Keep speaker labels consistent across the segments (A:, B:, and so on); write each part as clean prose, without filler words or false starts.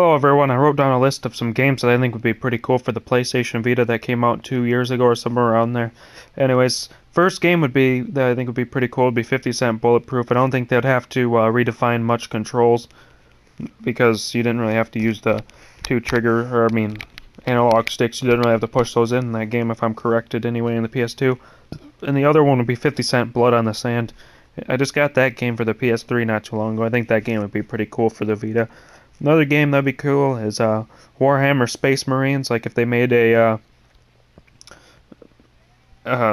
A: Hello everyone, I wrote down a list of some games that I think would be pretty cool for the PlayStation Vita that came out 2 years ago or somewhere around there. Anyways, first game would be that I think would be pretty cool would be 50 Cent Bulletproof. I don't think they'd have to redefine much controls because you didn't really have to use the analog sticks. You didn't really have to push those in that game if I'm corrected anyway in the PS2. And the other one would be 50 Cent Blood on the Sand. I just got that game for the PS3 not too long ago. I think that game would be pretty cool for the Vita. Another game that'd be cool is Warhammer Space Marines. Like if they made a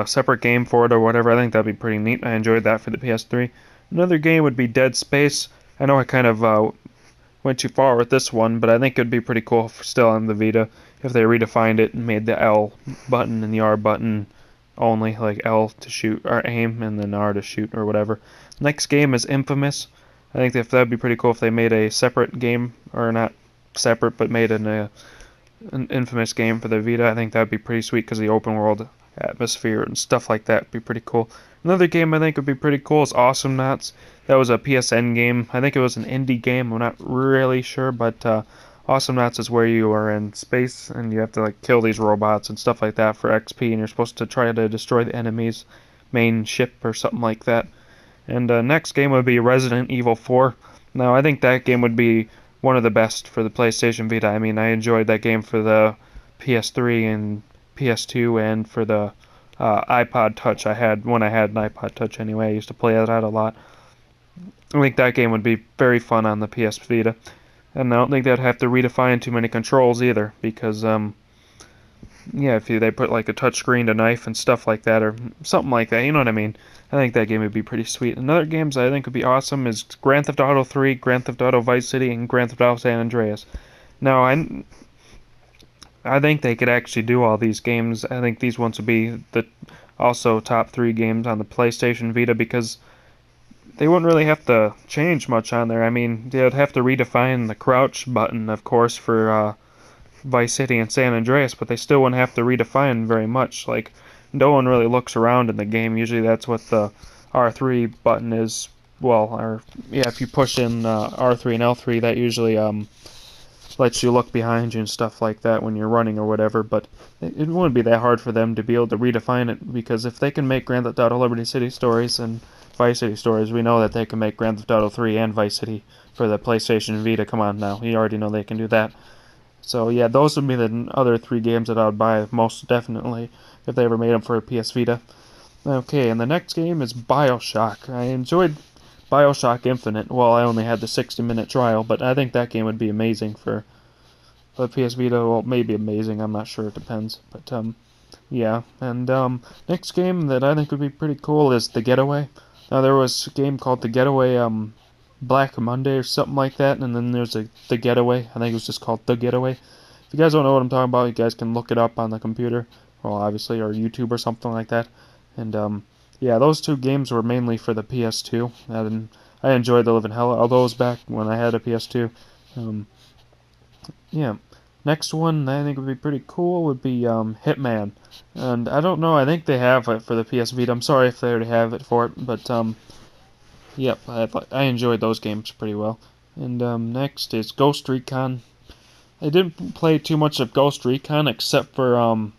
A: separate game for it or whatever, I think that'd be pretty neat. I enjoyed that for the PS3. Another game would be Dead Space. I know I kind of went too far with this one, but I think it'd be pretty cool still on the Vita if they redefined it and made the L button and the R button only, like L to shoot or aim and then R to shoot or whatever. Next game is Infamous. I think if that'd be pretty cool if they made a separate game, or not separate, but made an Infamous game for the Vita. I think that'd be pretty sweet because the open world atmosphere and stuff like that would be pretty cool. Another game I think would be pretty cool is Awesome Knots. That was a PSN game. I think it was an indie game. I'm not really sure, but Awesome Knots is where you are in space and you have to like kill these robots and stuff like that for XP, and you're supposed to try to destroy the enemy's main ship or something like that. And next game would be Resident Evil 4. Now, I think that game would be one of the best for the PlayStation Vita. I mean, I enjoyed that game for the PS3 and PS2 and for the iPod Touch. I had when I had an iPod Touch anyway. I used to play that a lot. I think that game would be very fun on the PS Vita. And I don't think they'd have to redefine too many controls either, because yeah, if they put like a touchscreen to knife and stuff like that, or something like that, you know what I mean? I think that game would be pretty sweet. Another games I think would be awesome is Grand Theft Auto 3, Grand Theft Auto Vice City, and Grand Theft Auto San Andreas. Now, I think they could actually do all these games. I think these ones would be the also top three games on the PlayStation Vita because they wouldn't really have to change much on there. I mean, they'd have to redefine the crouch button, of course, for Vice City and San Andreas, but they still wouldn't have to redefine very much. Like, no one really looks around in the game. Usually that's what the R3 button is. Well, or yeah, if you push in R3 and L3, that usually lets you look behind you and stuff like that when you're running or whatever. But it wouldn't be that hard for them to be able to redefine it, because if they can make Grand Theft Auto Liberty City Stories and Vice City Stories, we know that they can make Grand Theft Auto 3 and Vice City for the PlayStation Vita. Come on now, you already know they can do that. So yeah, those would be the other three games that I would buy most definitely if they ever made them for a PS Vita. Okay, and the next game is BioShock. I enjoyed BioShock Infinite. Well, I only had the 60-minute trial, but I think that game would be amazing for the PS Vita. Well, maybe amazing, I'm not sure, it depends. But yeah, and next game that I think would be pretty cool is The Getaway. Now there was a game called The Getaway Black Monday or something like that, and then there's The Getaway. I think it was just called The Getaway. If you guys don't know what I'm talking about, you guys can look it up on the computer, well, obviously, or YouTube or something like that. And yeah, those two games were mainly for the PS2, and I enjoyed the living hell out of those back when I had a PS2. Yeah, next one I think would be pretty cool would be Hitman, and I don't know, I think they have it for the PS Vita. I'm sorry if they already have it for it, but yep, I enjoyed those games pretty well. And next is Ghost Recon. I didn't play too much of Ghost Recon except for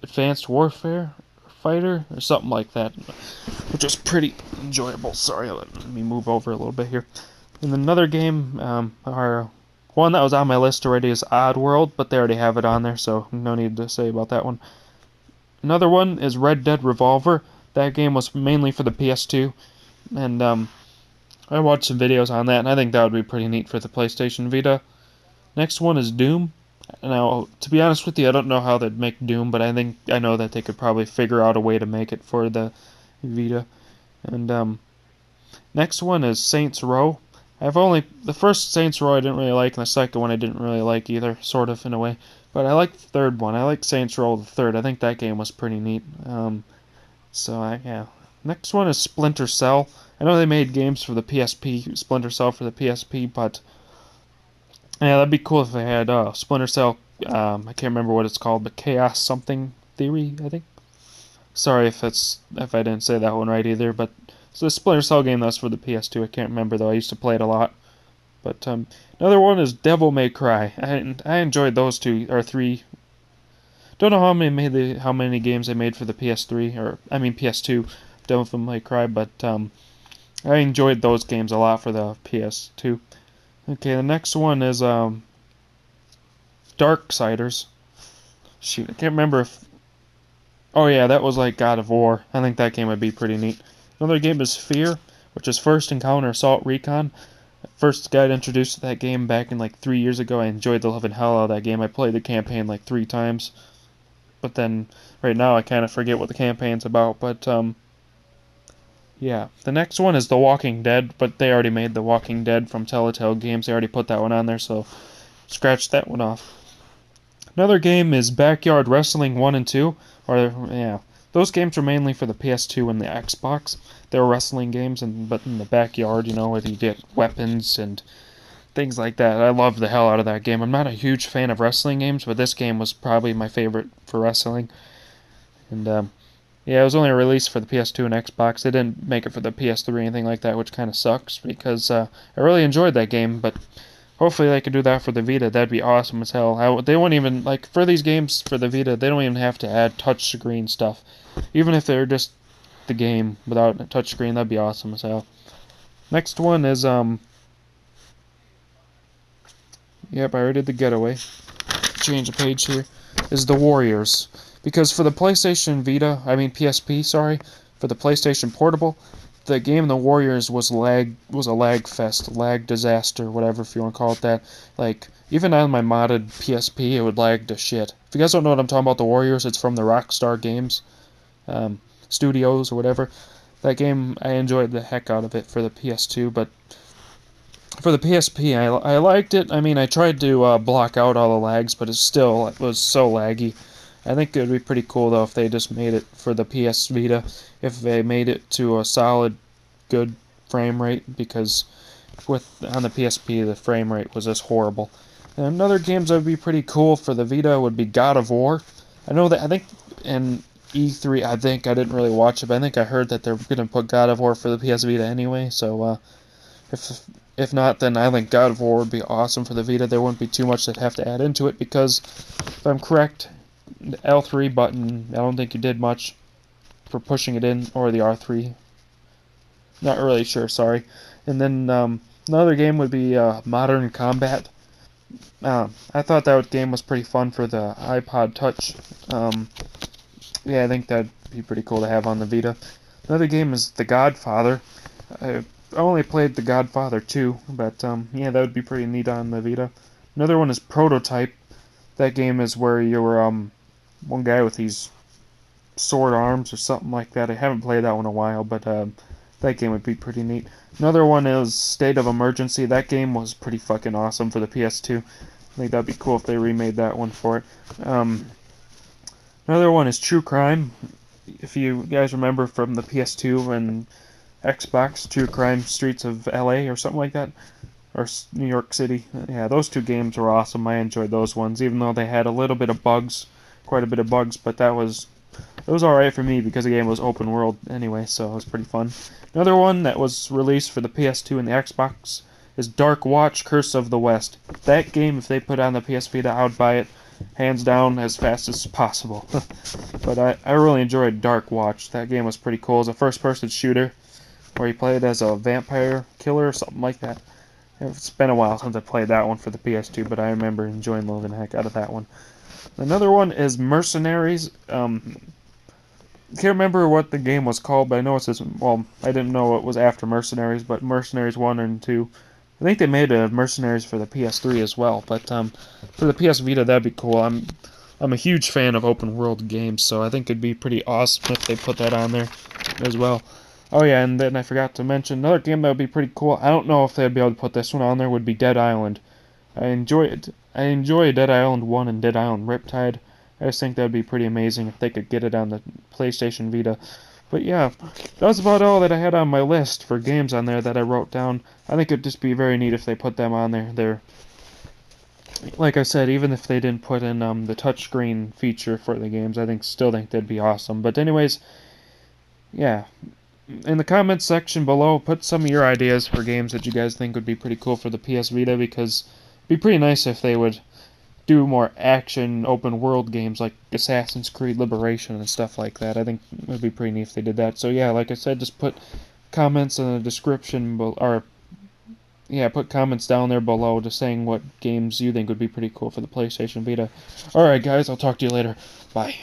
A: Advanced Warfare Fighter or something like that, which was pretty enjoyable. Sorry, let me move over a little bit here. And another game, or one that was on my list already, is Oddworld, but they already have it on there, so no need to say about that one. Another one is Red Dead Revolver. That game was mainly for the PS2, and I watched some videos on that, and I think that would be pretty neat for the PlayStation Vita. Next one is Doom. Now, to be honest with you, I don't know how they'd make Doom, but I know that they could probably figure out a way to make it for the Vita. And next one is Saints Row. The first Saints Row I didn't really like, and the second one I didn't really like either, sort of in a way. But I like the third one. I like Saints Row the third. I think that game was pretty neat. Yeah. Next one is Splinter Cell. I know they made games for the PSP, Splinter Cell for the PSP, but yeah, that'd be cool if they had Splinter Cell. I can't remember what it's called, but Chaos something Theory, I think. Sorry if I didn't say that one right either, but it's a Splinter Cell game that's for the PS2. I can't remember though. I used to play it a lot. But another one is Devil May Cry. I enjoyed those two or three. Don't know how many games they made for the PS3 or I mean PS2, Devil May Cry, but I enjoyed those games a lot for the PS2. Okay, the next one is Darksiders. Shoot, I can't remember if. Oh yeah, that was like God of War. I think that game would be pretty neat. Another game is Fear, which is First Encounter Assault Recon. First got introduced to that game back in like 3 years ago. I enjoyed the living hell out of that game. I played the campaign like 3 times. But then right now I kind of forget what the campaign's about. But yeah. The next one is The Walking Dead, but they already made The Walking Dead from Telltale Games. They already put that one on there, so scratch that one off. Another game is Backyard Wrestling 1 and 2. Or, yeah. Those games were mainly for the PS2 and the Xbox. They were wrestling games, but in the backyard, where you get weapons and things like that. I loved the hell out of that game. I'm not a huge fan of wrestling games, but this game was probably my favorite for wrestling. And, yeah, it was only released for the PS2 and Xbox. They didn't make it for the PS3 or anything like that, which kind of sucks because I really enjoyed that game, but hopefully they could do that for the Vita. That'd be awesome as hell. They won't even, like, for these games for the Vita, they don't even have to add touchscreen stuff. Even if they're just the game without a touchscreen, that'd be awesome as hell. Next one is, yep, I already did the Getaway. Change the page here. Is The Warriors. Because for the PlayStation Vita, I mean PSP, sorry, for the PlayStation Portable, the game The Warriors was a lag fest, lag disaster, whatever if you want to call it that. Like, even on my modded PSP, it would lag to shit. If you guys don't know what I'm talking about, The Warriors, it's from the Rockstar Games studios or whatever. That game, I enjoyed the heck out of it for the PS2, but for the PSP, I liked it. I mean, I tried to block out all the lags, but it was so laggy. I think it would be pretty cool, though, if they just made it for the PS Vita, if they made it to a solid, good frame rate, because on the PSP, the frame rate was just horrible. And another games that would be pretty cool for the Vita would be God of War. I think in E3, I didn't really watch it, but I think I heard that they're going to put God of War for the PS Vita anyway, so if not, then I think God of War would be awesome for the Vita. There wouldn't be too much they'd have to add into it, because if I'm correct, the L3 button, I don't think you did much for pushing it in, or the R3. Not really sure, sorry. And then another game would be Modern Combat. I thought that game was pretty fun for the iPod Touch. Yeah, I think that'd be pretty cool to have on the Vita. Another game is The Godfather. I only played The Godfather 2, but yeah, that would be pretty neat on the Vita. Another one is Prototype. That game is where you're one guy with these sword arms or something like that. I haven't played that one in a while, but that game would be pretty neat. Another one is State of Emergency. That game was pretty fucking awesome for the PS2. I think that'd be cool if they remade that one for it. Another one is True Crime. If you guys remember from the PS2 and Xbox, True Crime Streets of LA or something like that, or New York City. Yeah, those two games were awesome. I enjoyed those ones, even though they had a little bit of bugs, quite a bit of bugs, but it was alright for me because the game was open world anyway, so it was pretty fun. Another one that was released for the PS2 and the Xbox is Dark Watch Curse of the West. That game, if they put it on the PS Vita, I would buy it hands down as fast as possible. But I really enjoyed Dark Watch. That game was pretty cool. It's a first-person shooter where you played as a vampire killer or something like that. It's been a while since I played that one for the PS2, but I remember enjoying the living heck out of that one. Another one is Mercenaries. Can't remember what the game was called, but I know it says, well, I didn't know it was after Mercenaries, but Mercenaries 1 and 2. I think they made a Mercenaries for the PS3 as well, but for the PS Vita, that'd be cool. I'm a huge fan of open world games, so I think it'd be pretty awesome if they put that on there as well. Oh yeah, and then I forgot to mention another game that would be pretty cool. I don't know if they'd be able to put this one on there. Would be Dead Island. I enjoy Dead Island 1 and Dead Island Riptide. I just think that'd be pretty amazing if they could get it on the PlayStation Vita. But yeah, that was about all that I had on my list for games on there that I wrote down. I think it'd just be very neat if they put them on there. Like I said, even if they didn't put in the touchscreen feature for the games, still think that'd be awesome. But anyways, yeah. in the comments section below, put some of your ideas for games that you guys think would be pretty cool for the PS Vita, because it'd be pretty nice if they would do more action, open world games like Assassin's Creed Liberation and stuff like that. I think it would be pretty neat if they did that. So yeah, like I said, just put comments in the description, or yeah, put comments down there below just saying what games you think would be pretty cool for the PlayStation Vita. Alright guys, I'll talk to you later. Bye.